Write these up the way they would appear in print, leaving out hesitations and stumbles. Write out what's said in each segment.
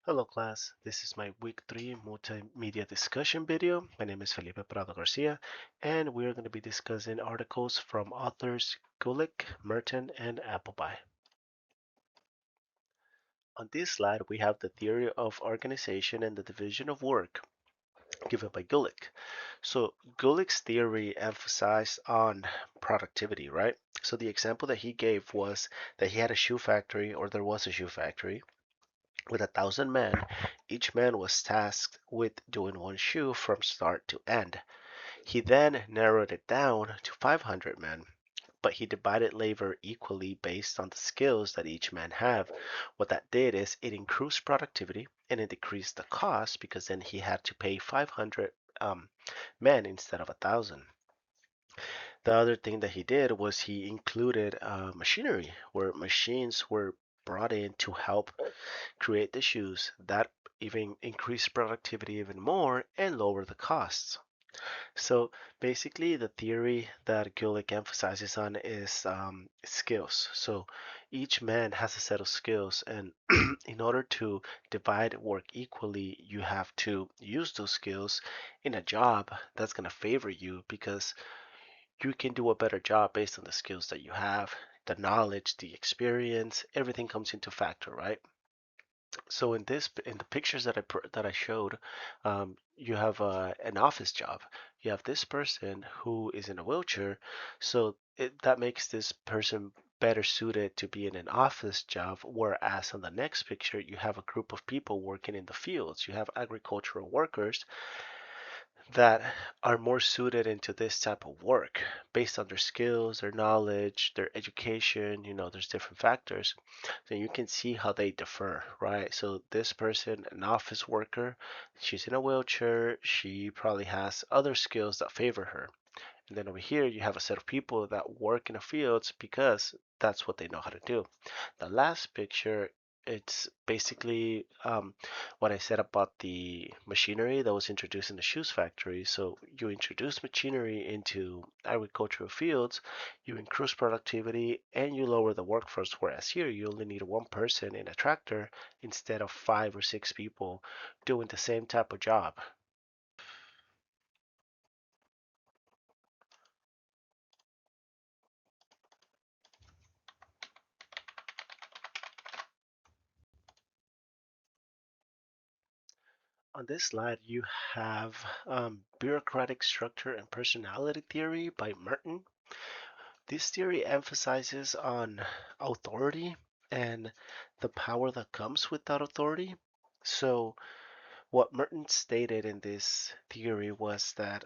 Hello class, this is my week 3 multimedia discussion video. My name is Felipe Prado Garcia and we're going to be discussing articles from authors Gulick, Merton, and Appleby. On this slide we have the theory of organization and the division of work given by Gulick. So Gulick's theory emphasized on productivity, right? So the example that he gave was that he had a shoe factory or there was a shoe factory with 1,000 men. Each man was tasked with doing one shoe from start to end. He then narrowed it down to 500 men, but he divided labor equally based on the skills that each man have. What that did is it increased productivity and it decreased the cost because then he had to pay 500 men instead of 1,000. The other thing that he did was he included machinery, where machines were brought in to help create the shoes that even increase productivity even more and lower the costs. So basically, the theory that Gulick emphasizes on is skills. So each man has a set of skills, and in order to divide work equally, you have to use those skills in a job that's going to favor you because you can do a better job based on the skills that you have, the knowledge, the experience, everything comes into factor, right? So in the pictures that I showed, you have an office job. You have this person who is in a wheelchair, so that makes this person better suited to be in an office job. Whereas on the next picture, you have a group of people working in the fields. You have agricultural workers that are more suited into this type of work based on their skills, their knowledge, their education. There's different factors. Then you can see how they differ, right? So this person, an office worker, she's in a wheelchair. She probably has other skills that favor her. And then over here, you have a set of people that work in the fields because that's what they know how to do. The last picture, it's basically what I said about the machinery that was introduced in the shoes factory. So you introduce machinery into agricultural fields, you increase productivity, and you lower the workforce. Whereas here, you only need one person in a tractor instead of 5 or 6 people doing the same type of job. On this slide, you have bureaucratic structure and personality theory by Merton. This theory emphasizes on authority and the power that comes with that authority. So, what Merton stated in this theory was that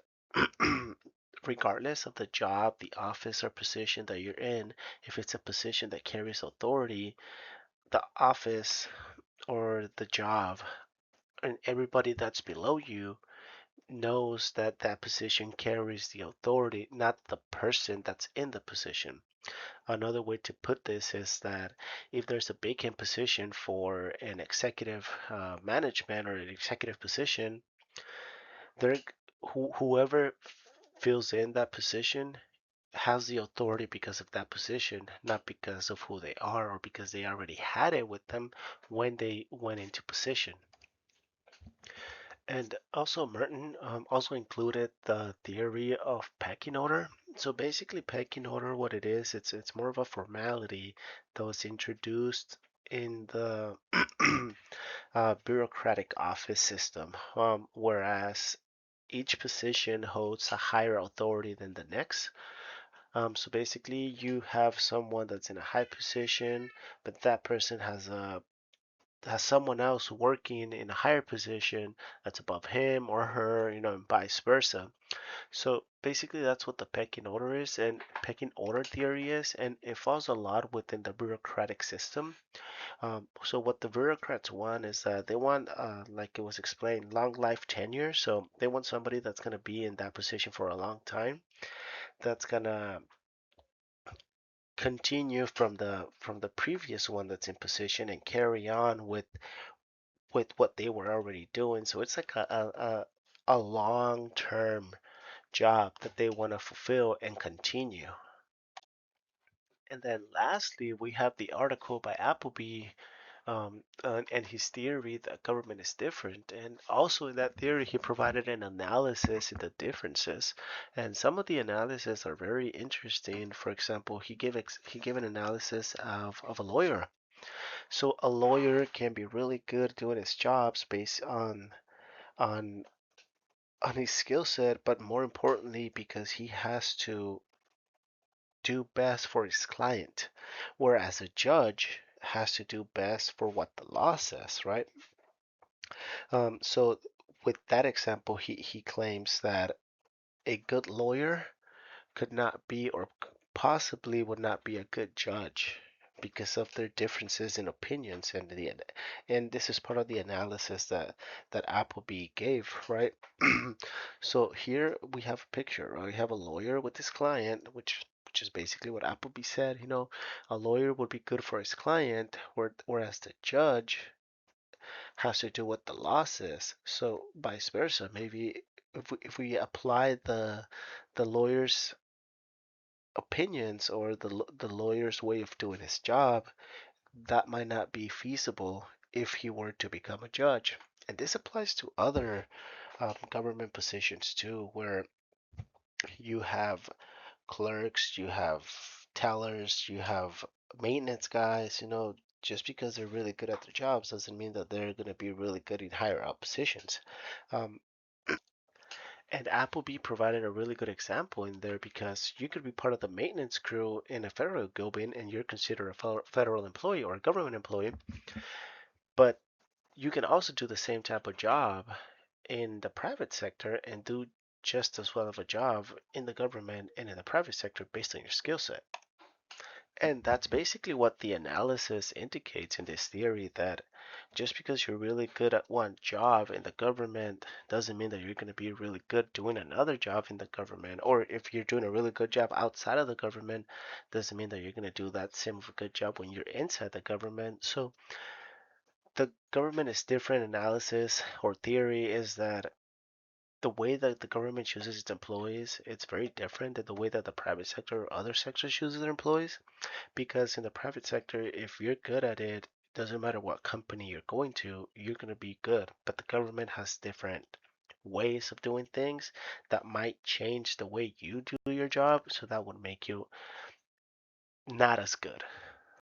regardless of the job, the office, or position that you're in, if it's a position that carries authority, the office or the job and everybody that's below you knows that that position carries the authority, not the person that's in the position. Another way to put this is that if there's a vacant position for an executive management or an executive position, there, whoever fills in that position has the authority because of that position, not because of who they are or because they already had it with them when they went into position. And also, Merton also included the theory of pecking order. So basically, pecking order, what it is, it's more of a formality that was introduced in the bureaucratic office system, whereas each position holds a higher authority than the next. So basically, you have someone that's in a high position, but that person has someone else working in a higher position that's above him or her, and vice versa. So basically, that's what the pecking order is, and pecking order theory is, and it falls a lot within the bureaucratic system. So what the bureaucrats want is that they want, like it was explained, long life tenure. So they want somebody that's going to be in that position for a long time, that's going to continue from the previous one that's in position and carry on with what they were already doing. So it's like a long term job that they want to fulfill and continue. And then lastly, we have the article by Appleby And his theory that government is different. And also in that theory, he provided an analysis in the differences. And some of the analysis are very interesting. For example, he gave an analysis of a lawyer. So a lawyer can be really good doing his jobs based on on his skill set, but more importantly, because he has to do best for his client, whereas a judge has to do best for what the law says, right? So with that example, he claims that a good lawyer could not be or possibly would not be a good judge because of their differences in opinions and this is part of the analysis that Appleby gave, right? So here we have a picture, right? We have a lawyer with his client, which is basically what Appleby said. A lawyer would be good for his client, whereas the judge has to do what the law says. So vice versa, maybe if we apply the lawyer's opinions or the lawyer's way of doing his job, that might not be feasible if he were to become a judge. And this applies to other government positions too, where you have clerks, you have tellers, you have maintenance guys. Just because they're really good at their jobs doesn't mean that they're going to be really good in higher up positions. Um, And Appleby provided a really good example in there because you could be part of the maintenance crew in a federal building and you're considered a federal employee or a government employee, but you can also do the same type of job in the private sector and do just as well of a job in the government and in the private sector based on your skill set. And that's basically what the analysis indicates in this theory that just because you're really good at one job in the government doesn't mean that you're going to be really good doing another job in the government. Or if you're doing a really good job outside of the government, doesn't mean that you're going to do that same of a good job when you're inside the government. So the government is different analysis or theory is that the way that the government chooses its employees, it's very different than the way that the private sector or other sectors chooses their employees. Because in the private sector, if you're good at it, doesn't matter what company you're going to, you're going to be good. But the government has different ways of doing things that might change the way you do your job, so that would make you not as good.